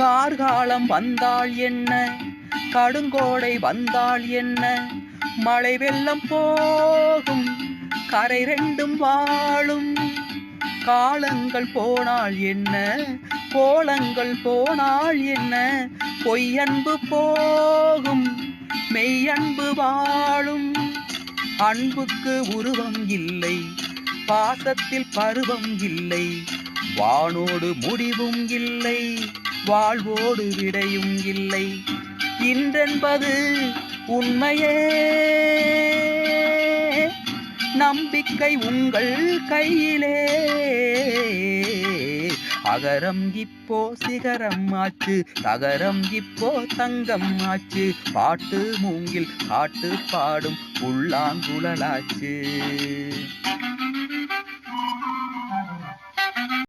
கார்காலம் வந்தால் என்ன, கடுங்கோடை வந்தால் என்ன, மழை வெள்ளம் போகும் கரை ரெண்டும் வாழும். காலங்கள் போனால் என்ன, கோலங்கள் போனால் என்ன, பொய்யன்பு போகும் மெய்யன்பு வாழும். அன்புக்கு உருவம் இல்லை, பாசத்தில் பருவம் இல்லை, வானோடு முடிவும் இல்லை, வாழ்வோடு விடையும் இல்லை. இன்றென்பது உண்மையே, நம்பிக்கை உங்கள் கையிலே. அகரம் இப்போ சிகரம் ஆச்சு, தகரம் இப்போ தங்கம் ஆச்சு, பாட்டு மூங்கில் காட்டு பாடும் புல்லாங்குழலாச்சு.